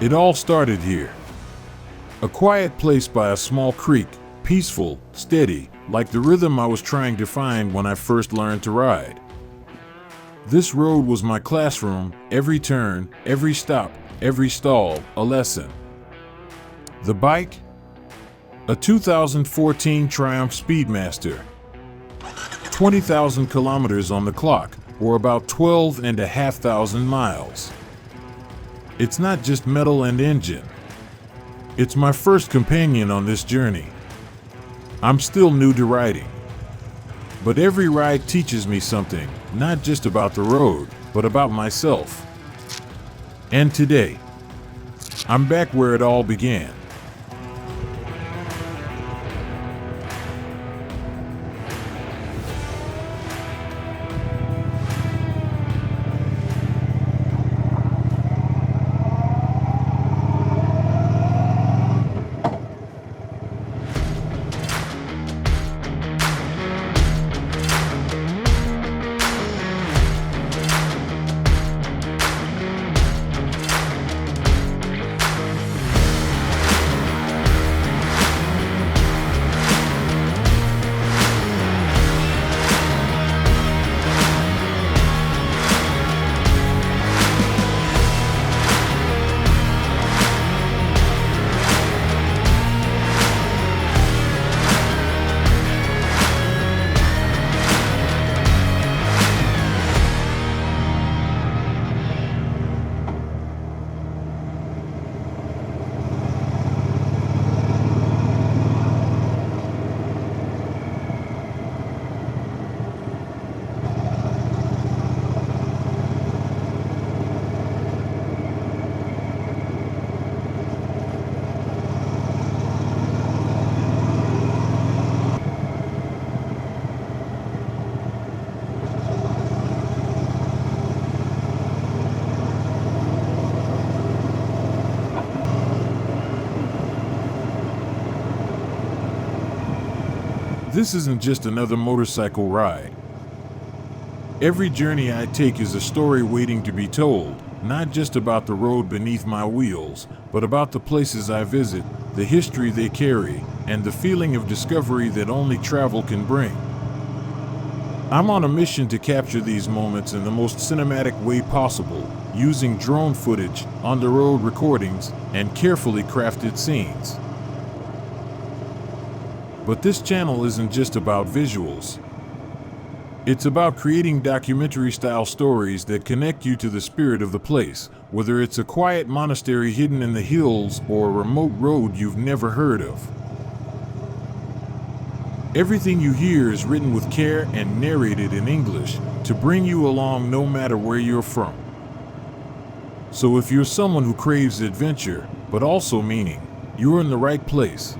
It all started here. A quiet place by a small creek, peaceful, steady, like the rhythm I was trying to find when I first learned to ride. This road was my classroom, every turn, every stop, every stall, a lesson. The bike? A 2014 Triumph Speedmaster. 20,000 kilometers on the clock, or about 12,500 miles. It's not just metal and engine. It's my first companion on this journey. I'm still new to riding. But every ride teaches me something, not just about the road, but about myself. And today, I'm back where it all began. This isn't just another motorcycle ride. Every journey I take is a story waiting to be told, not just about the road beneath my wheels, but about the places I visit, the history they carry, and the feeling of discovery that only travel can bring. I'm on a mission to capture these moments in the most cinematic way possible, using drone footage, on-the-road recordings, and carefully crafted scenes. But this channel isn't just about visuals. It's about creating documentary-style stories that connect you to the spirit of the place, whether it's a quiet monastery hidden in the hills or a remote road you've never heard of. Everything you hear is written with care and narrated in English to bring you along no matter where you're from. So if you're someone who craves adventure, but also meaning, you're in the right place.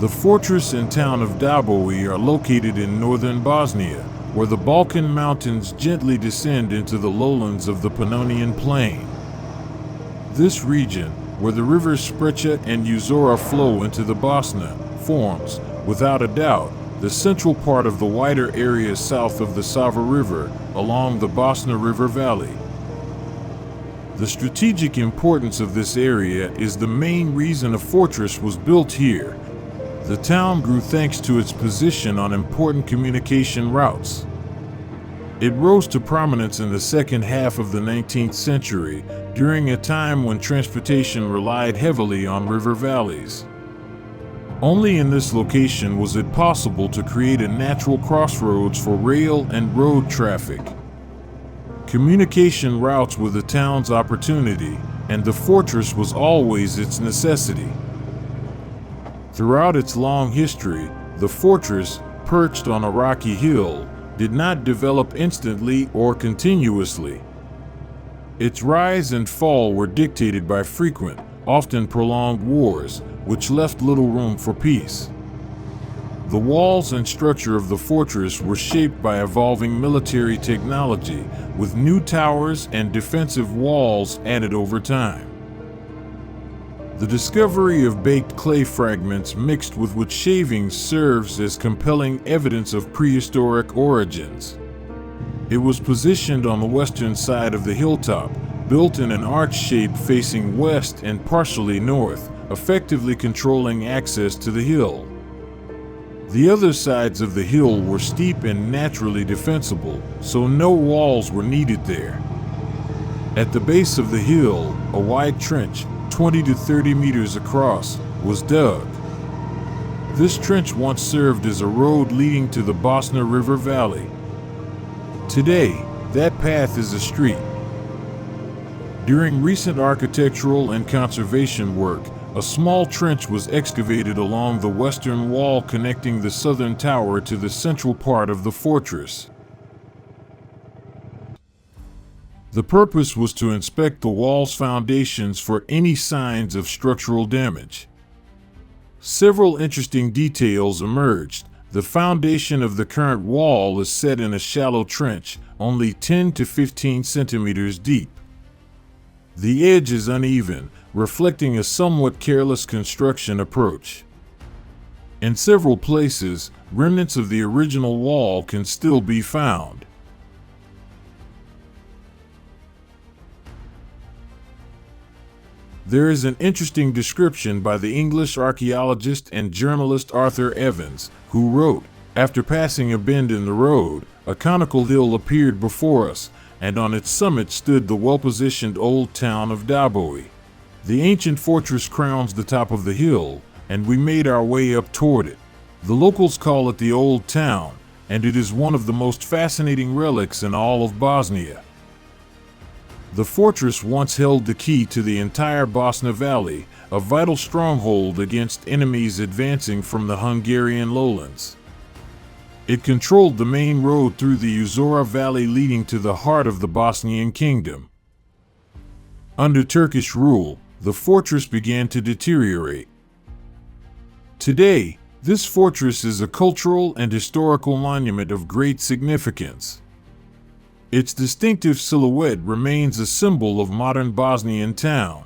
The fortress and town of Doboj are located in northern Bosnia, where the Balkan Mountains gently descend into the lowlands of the Pannonian Plain. This region, where the rivers Sprecha and Uzora flow into the Bosna, forms, without a doubt, the central part of the wider area south of the Sava River, along the Bosna River Valley. The strategic importance of this area is the main reason a fortress was built here. The town grew thanks to its position on important communication routes. It rose to prominence in the second half of the 19th century, during a time when transportation relied heavily on river valleys. Only in this location was it possible to create a natural crossroads for rail and road traffic. Communication routes were the town's opportunity, and the fortress was always its necessity. Throughout its long history, the fortress, perched on a rocky hill, did not develop instantly or continuously. Its rise and fall were dictated by frequent, often prolonged wars, which left little room for peace. The walls and structure of the fortress were shaped by evolving military technology, with new towers and defensive walls added over time. The discovery of baked clay fragments mixed with wood shavings serves as compelling evidence of prehistoric origins. It was positioned on the western side of the hilltop, built in an arch shape facing west and partially north, effectively controlling access to the hill. The other sides of the hill were steep and naturally defensible, so no walls were needed there. At the base of the hill, a wide trench, 20 to 30 meters across, was dug. This trench once served as a road leading to the Bosna River Valley. Today, that path is a street. During recent architectural and conservation work, a small trench was excavated along the western wall connecting the southern tower to the central part of the fortress. The purpose was to inspect the wall's foundations for any signs of structural damage. Several interesting details emerged. The foundation of the current wall is set in a shallow trench, only 10 to 15 centimeters deep. The edge is uneven, reflecting a somewhat careless construction approach. In several places, remnants of the original wall can still be found. There is an interesting description by the English archaeologist and journalist Arthur Evans, who wrote, "After passing a bend in the road, a conical hill appeared before us, and on its summit stood the well-positioned old town of Doboj. The ancient fortress crowns the top of the hill, and we made our way up toward it. The locals call it the Old Town, and it is one of the most fascinating relics in all of Bosnia." The fortress once held the key to the entire Bosna Valley, a vital stronghold against enemies advancing from the Hungarian lowlands. It controlled the main road through the Uzora Valley leading to the heart of the Bosnian kingdom. Under Turkish rule, the fortress began to deteriorate. Today, this fortress is a cultural and historical monument of great significance. Its distinctive silhouette remains a symbol of modern Bosnian town.